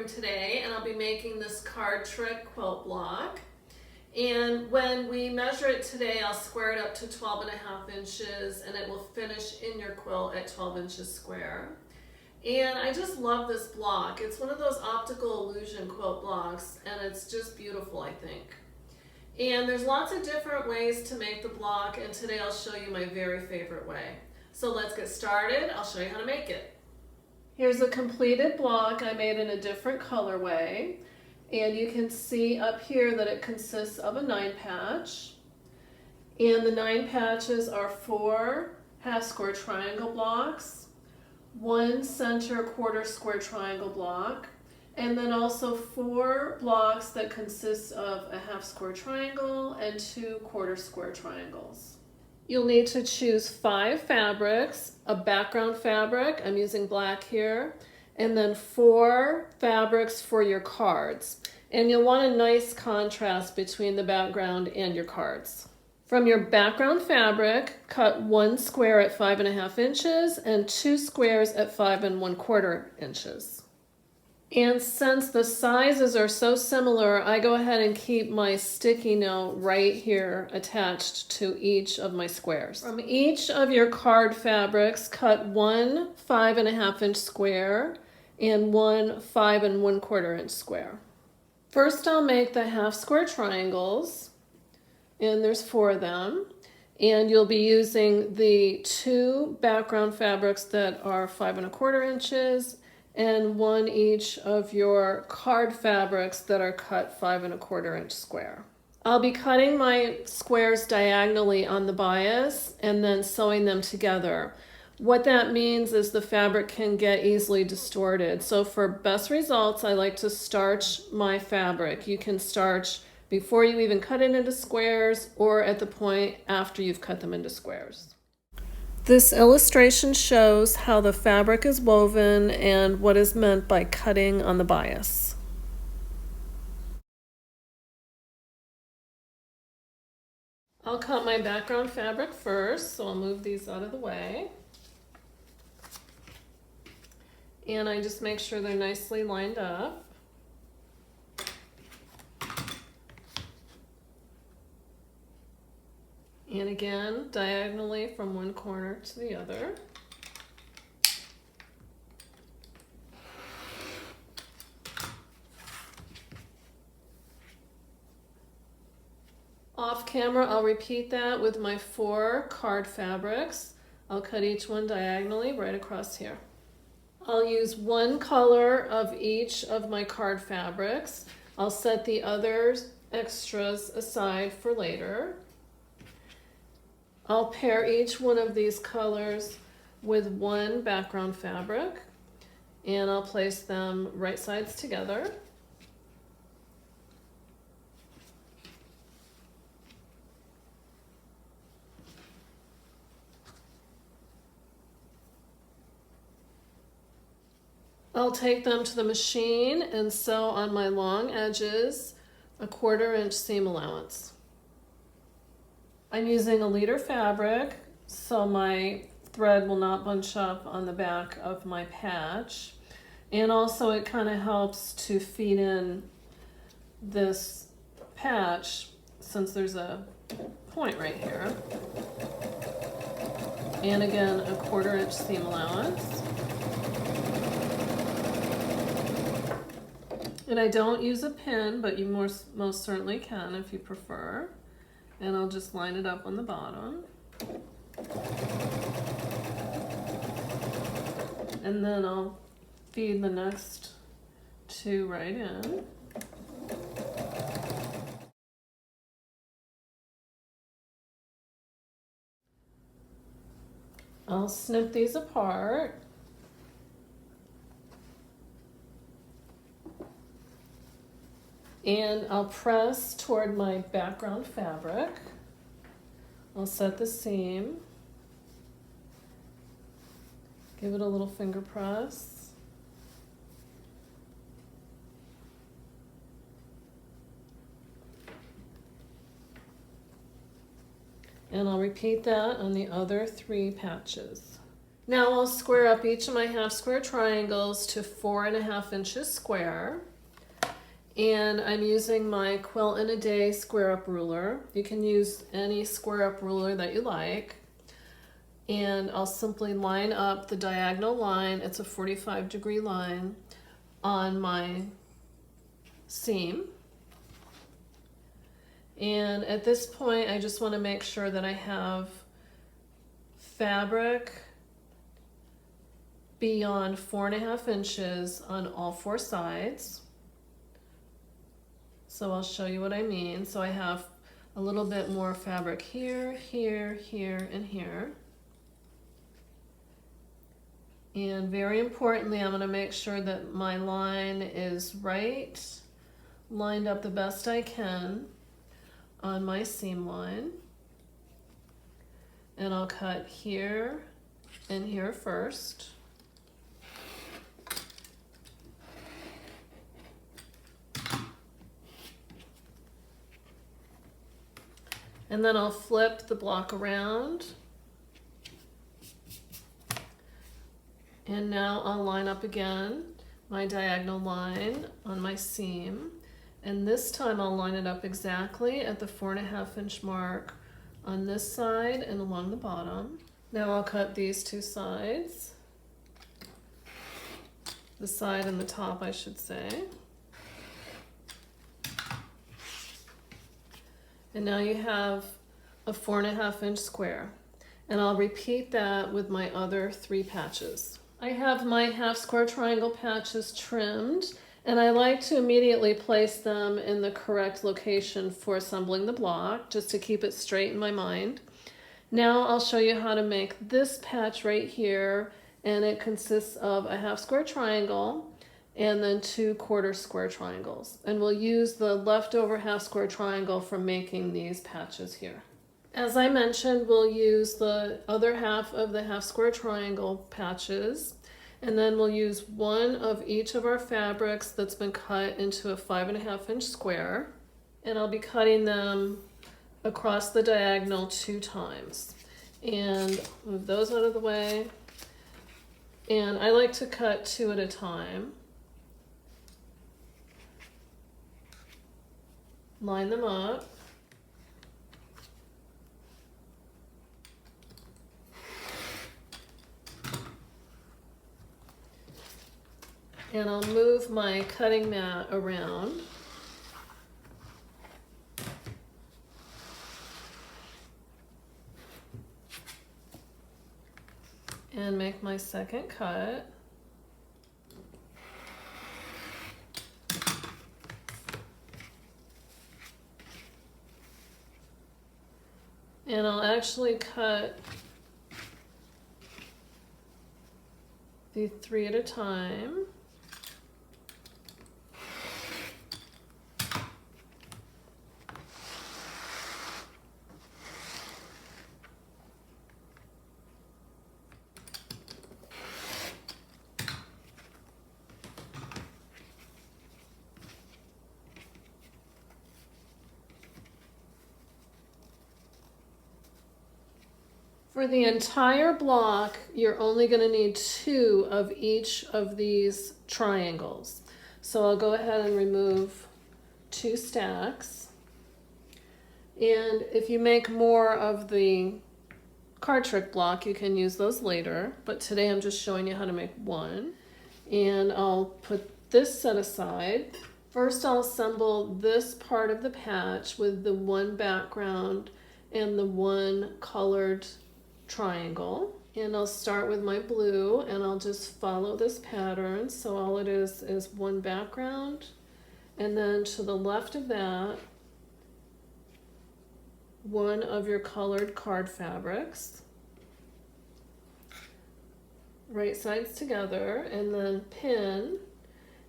room today, and I'll be making this card trick quilt block. And when we measure it today, I'll square it up to 12.5 inches, and it will finish in your quilt at 12 inches square. And I just love this block. It's one of those optical illusion quilt blocks, and it's just beautiful, I think. And there's lots of different ways to make the block, and today I'll show you my very favorite way. So let's get started. I'll show you how to make it. Here's a completed block I made in a different colorway. And you can see up here that it consists of a 9 patch. And the 9 patches are 4 half square triangle blocks, 1 center quarter square triangle block, and then also 4 blocks that consist of a half square triangle and 2 quarter square triangles. You'll need to choose 5 fabrics, a background fabric, I'm using black here, and then 4 fabrics for your cards. And you'll want a nice contrast between the background and your cards. From your background fabric, cut 1 square at 5.5 inches and 2 squares at 5 1/4 inches. And since the sizes are so similar, I go ahead and keep my sticky note right here attached to each of my squares. From each of your card fabrics, cut 1 5.5 inch square and 1 5 1/4 inch square. First I'll make the half square triangles, and there's 4 of them, and you'll be using the 2 background fabrics that are 5 1/4 inches and 1 each of your card fabrics that are cut 5 1/4 inch square. I'll be cutting my squares diagonally on the bias and then sewing them together. What that means is the fabric can get easily distorted. So for best results, I like to starch my fabric. You can starch before you even cut it into squares or at the point after you've cut them into squares. This illustration shows how the fabric is woven and what is meant by cutting on the bias. I'll cut my background fabric first, so I'll move these out of the way. And I just make sure they're nicely lined up. And again, diagonally from one corner to the other. Off camera, I'll repeat that with my 4 card fabrics. I'll cut each one diagonally right across here. I'll use 1 color of each of my card fabrics. I'll set the other extras aside for later. I'll pair each one of these colors with 1 background fabric, and I'll place them right sides together. I'll take them to the machine and sew on my long edges a 1/4 inch seam allowance. I'm using a liter fabric so my thread will not bunch up on the back of my patch, and also it kind of helps to feed in this patch since there's a point right here. And again, a 1/4 inch seam allowance. And I don't use a pin, but you most certainly can if you prefer. And I'll just line it up on the bottom. And then I'll feed the next 2 right in. I'll snip these apart. And I'll press toward my background fabric. I'll set the seam. Give it a little finger press. And I'll repeat that on the other 3 patches. Now I'll square up each of my half square triangles to 4.5 inches square. And I'm using my Quilt in a Day square up ruler. You can use any square up ruler that you like. And I'll simply line up the diagonal line, it's a 45-degree line, on my seam. And at this point, I just want to make sure that I have fabric beyond 4.5 inches on all 4 sides. So I'll show you what I mean. So I have a little bit more fabric here, here, here, and here. And very importantly, I'm going to make sure that my line is right, lined up the best I can on my seam line. And I'll cut here and here first. And then I'll flip the block around. And now I'll line up again my diagonal line on my seam. And this time I'll line it up exactly at the 4.5 inch mark on this side and along the bottom. Now I'll cut these 2 sides. The side and the top, I should say. And now you have a 4.5 inch square. And I'll repeat that with my other 3 patches. I have my half square triangle patches trimmed, and I like to immediately place them in the correct location for assembling the block, just to keep it straight in my mind. Now I'll show you how to make this patch right here, and it consists of a half square triangle and then 2 quarter square triangles. And we'll use the leftover half square triangle for making these patches here. As I mentioned, we'll use the other half of the half square triangle patches, and then we'll use one of each of our fabrics that's been cut into a 5.5 inch square, and I'll be cutting them across the diagonal 2 times. And move those out of the way. And I like to cut 2 at a time. Line them up. And I'll move my cutting mat around. And make my second cut. And I'll actually cut the 3 at a time. For the entire block, you're only going to need 2 of each of these triangles. So I'll go ahead and remove 2 stacks. And if you make more of the card trick block, you can use those later. But today I'm just showing you how to make 1. And I'll put this set aside. First I'll assemble this part of the patch with the 1 background and the 1 colored triangle. And I'll start with my blue, and I'll just follow this pattern. So all it is 1 background, and then to the left of that, 1 of your colored card fabrics. Right sides together, and then pin.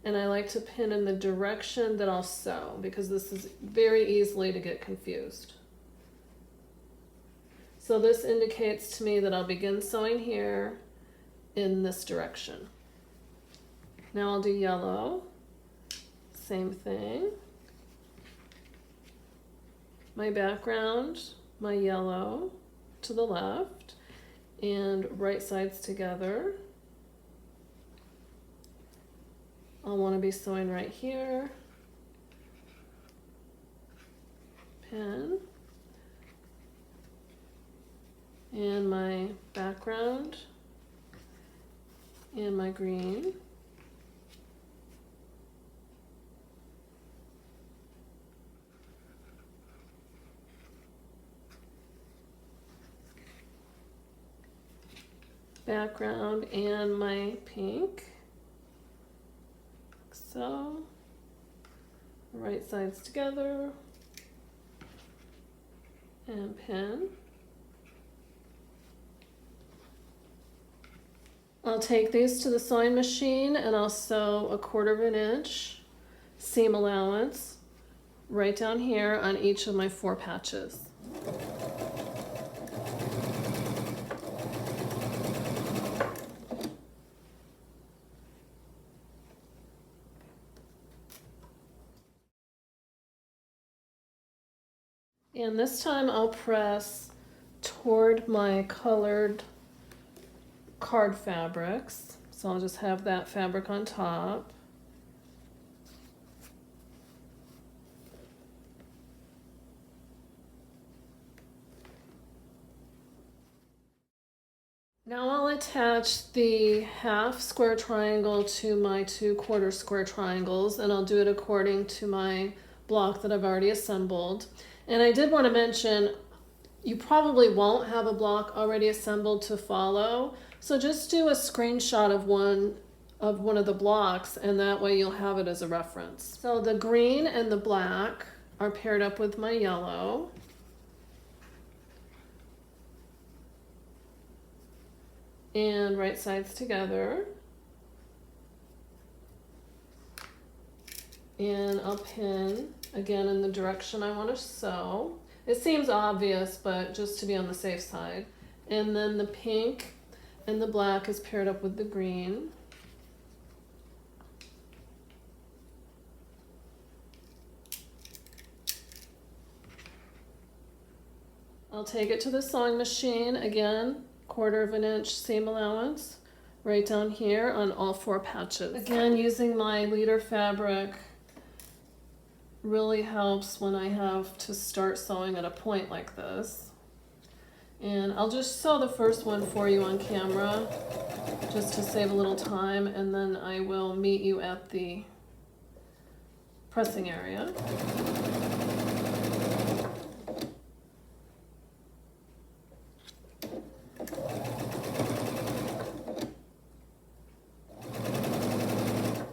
And I like to pin in the direction that I'll sew, because this is very easily to get confused. So this indicates to me that I'll begin sewing here in this direction. Now I'll do yellow, same thing. My background, my yellow to the left, and right sides together. I'll want to be sewing right here. Pin. And my background and my green. Background and my pink. So, right sides together and pin. I'll take these to the sewing machine and I'll sew 1/4 inch seam allowance right down here on each of my 4 patches. And this time I'll press toward my colored card fabrics. So I'll just have that fabric on top. Now I'll attach the half square triangle to my 2/4 square triangles, and I'll do it according to my block that I've already assembled. And I did want to mention, you probably won't have a block already assembled to follow, so just do a screenshot of one of the blocks, and that way you'll have it as a reference. So the green and the black are paired up with my yellow. And right sides together. And I'll pin again in the direction I want to sew. It seems obvious, but just to be on the safe side. And then the pink and the black is paired up with the green. I'll take it to the sewing machine again, 1/4 inch seam allowance right down here on all 4 patches. Again, using my leader fabric really helps when I have to start sewing at a point like this. And I'll just sew the first one for you on camera just to save a little time, and then I will meet you at the pressing area.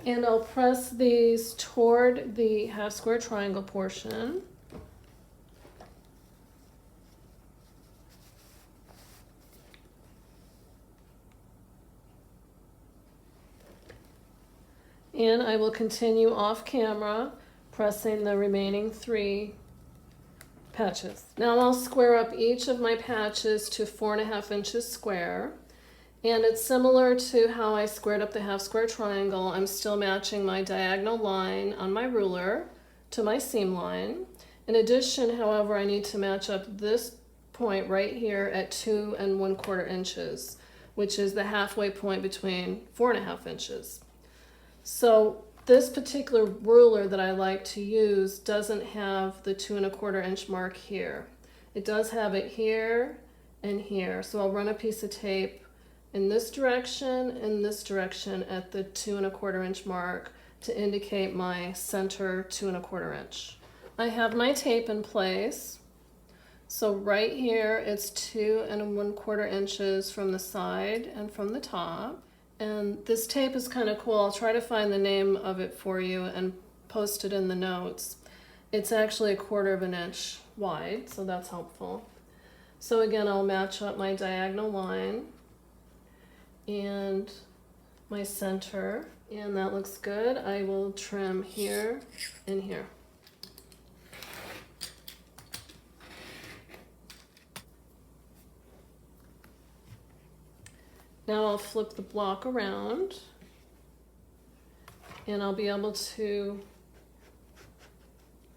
And I'll press these toward the half square triangle portion. And I will continue off camera, pressing the remaining 3 patches. Now I'll square up each of my patches to 4.5 inches square. And it's similar to how I squared up the half square triangle. I'm still matching my diagonal line on my ruler to my seam line. In addition, however, I need to match up this point right here at 2 1/4 inches, which is the halfway point between 4.5 inches. So this particular ruler that I like to use doesn't have the 2 1/4 inch mark here. It does have it here and here. So I'll run a piece of tape in this direction and this direction at the 2 1/4 inch mark to indicate my center 2 1/4 inch. I have my tape in place. So right here it's 2 1/4 inches from the side and from the top. And this tape is kind of cool. I'll try to find the name of it for you and post it in the notes. It's actually 1/4 inch wide, so that's helpful. So again, I'll match up my diagonal line and my center, and that looks good. I will trim here and here. Now I'll flip the block around and I'll be able to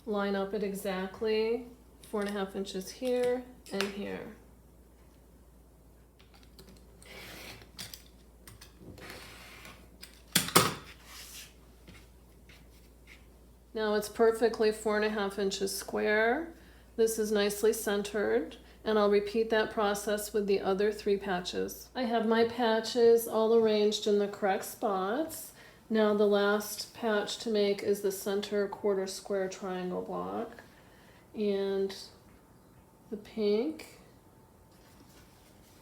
line up it exactly 4.5 inches here and here. Now it's perfectly 4.5 inches square. This is nicely centered, and I'll repeat that process with the other 3 patches. I have my patches all arranged in the correct spots. Now the last patch to make is the center quarter square triangle block, and the pink,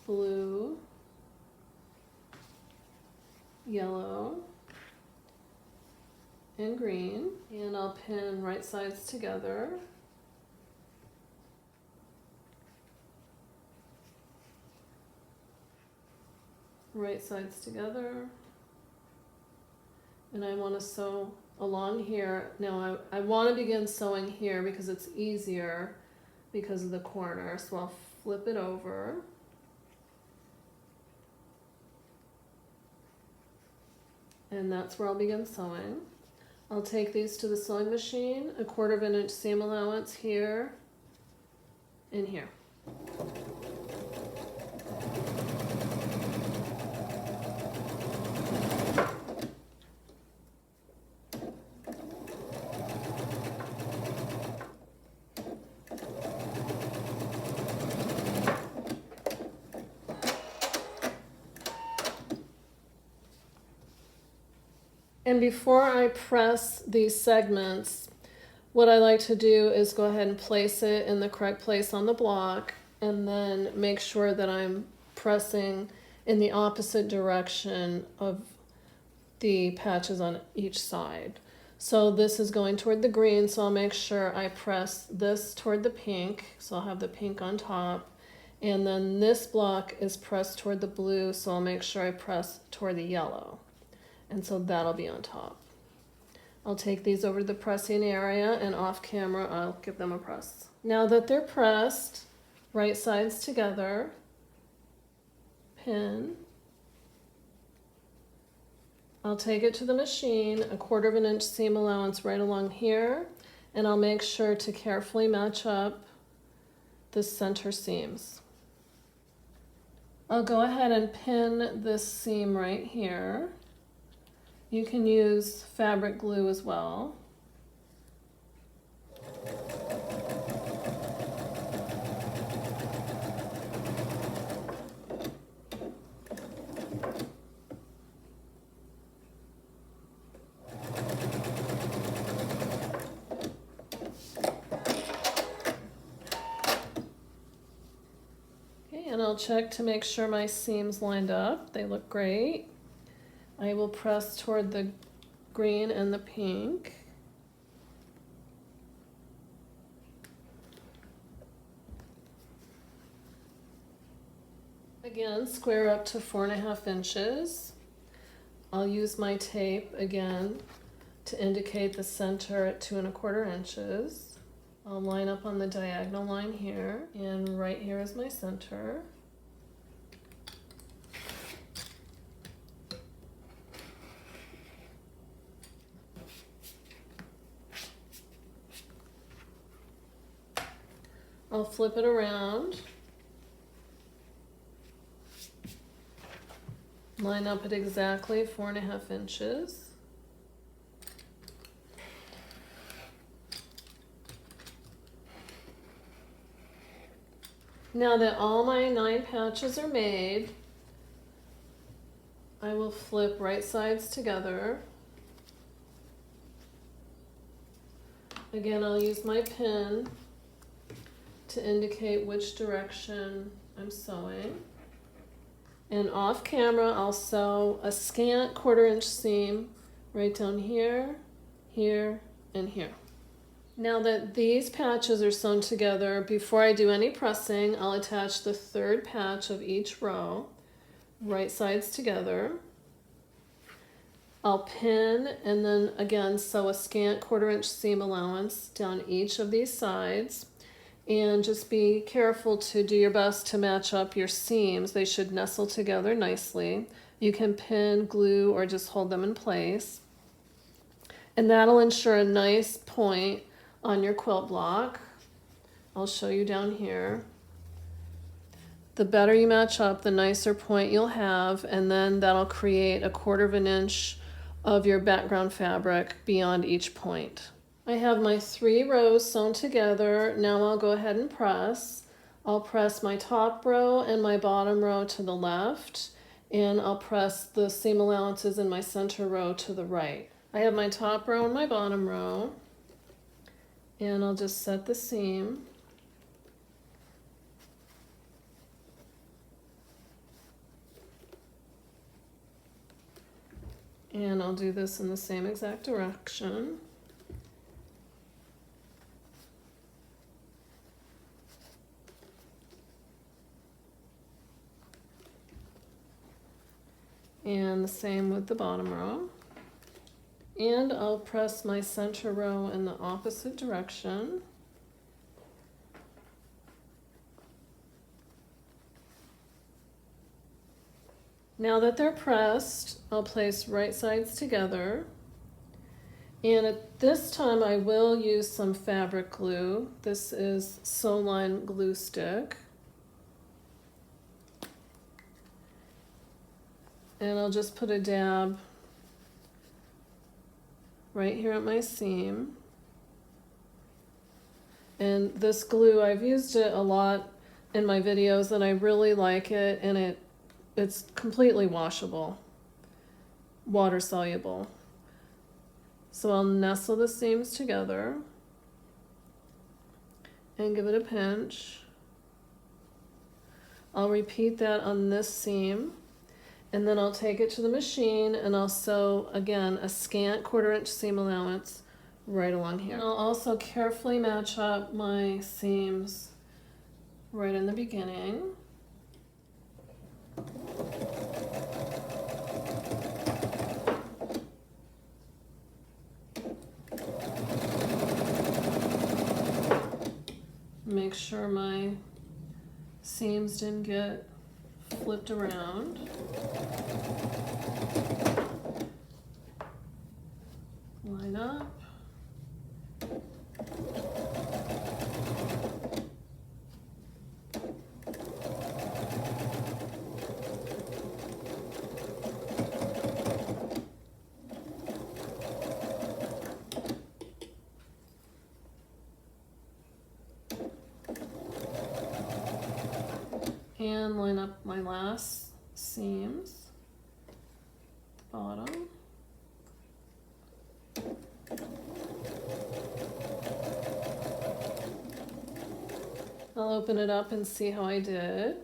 blue, yellow, and green, and I'll pin right sides together. Right sides together, and I want to sew along here. Now I want to begin sewing here because it's easier because of the corner, so I'll flip it over. And that's where I'll begin sewing. I'll take these to the sewing machine, 1/4 inch seam allowance here and here. And before I press these segments, what I like to do is go ahead and place it in the correct place on the block, and then make sure that I'm pressing in the opposite direction of the patches on each side. So this is going toward the green, so I'll make sure I press this toward the pink, so I'll have the pink on top, and then this block is pressed toward the blue, so I'll make sure I press toward the yellow. And so that'll be on top. I'll take these over to the pressing area, and off camera I'll give them a press. Now that they're pressed, right sides together, pin. I'll take it to the machine, 1/4 inch seam allowance right along here, and I'll make sure to carefully match up the center seams. I'll go ahead and pin this seam right here. You can use fabric glue as well. Okay, and I'll check to make sure my seams lined up. They look great. I will press toward the green and the pink. Again, square up to 4.5 inches. I'll use my tape again to indicate the center at 2¼ inches. I'll line up on the diagonal line here, and right here is my center. I'll flip it around, line up at exactly 4.5 inches. Now that all my 9 patches are made, I will flip right sides together. Again, I'll use my pin to indicate which direction I'm sewing. And off camera, I'll sew a scant 1/4 inch seam right down here, here, and here. Now that these patches are sewn together, before I do any pressing, I'll attach the 3rd patch of each row, right sides together. I'll pin and then again sew a scant 1/4 inch seam allowance down each of these sides. And just be careful to do your best to match up your seams. They should nestle together nicely. You can pin, glue, or just hold them in place. And that'll ensure a nice point on your quilt block. I'll show you down here. The better you match up, the nicer point you'll have, and then that'll create 1/4 inch of your background fabric beyond each point. I have my 3 rows sewn together. Now I'll go ahead and press. I'll press my top row and my bottom row to the left, and I'll press the seam allowances in my center row to the right. I have my top row and my bottom row, and I'll just set the seam. And I'll do this in the same exact direction. And the same with the bottom row. And I'll press my center row in the opposite direction. Now that they're pressed, I'll place right sides together. And at this time I will use some fabric glue. This is Sewn glue stick. And I'll just put a dab right here at my seam. And this glue, I've used it a lot in my videos and I really like it, and it's completely washable, water soluble. So I'll nestle the seams together and give it a pinch. I'll repeat that on this seam. And then I'll take it to the machine and I'll sew, again, a scant 1/4 inch seam allowance right along here. And I'll also carefully match up my seams right in the beginning. Make sure my seams didn't get flipped around. Line up. And line up my last seams at the bottom. I'll open it up and see how I did.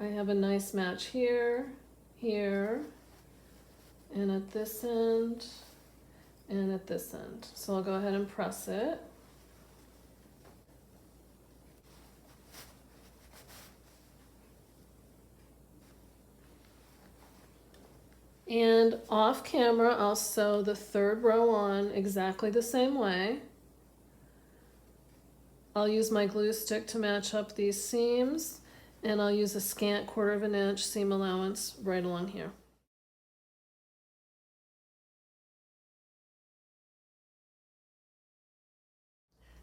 I have a nice match here, here, and at this end, and at this end. So I'll go ahead and press it. And off camera, I'll sew the 3rd row on exactly the same way. I'll use my glue stick to match up these seams, and I'll use a scant 1/4 inch seam allowance right along here.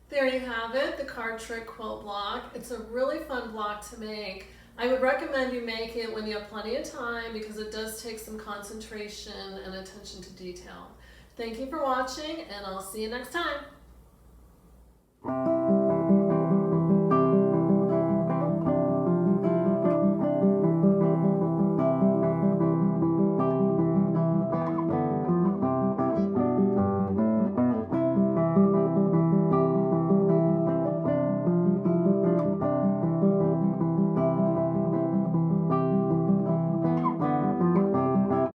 There you have it, the card trick quilt block. It's a really fun block to make. I would recommend you make it when you have plenty of time because it does take some concentration and attention to detail. Thank you for watching, and I'll see you next time.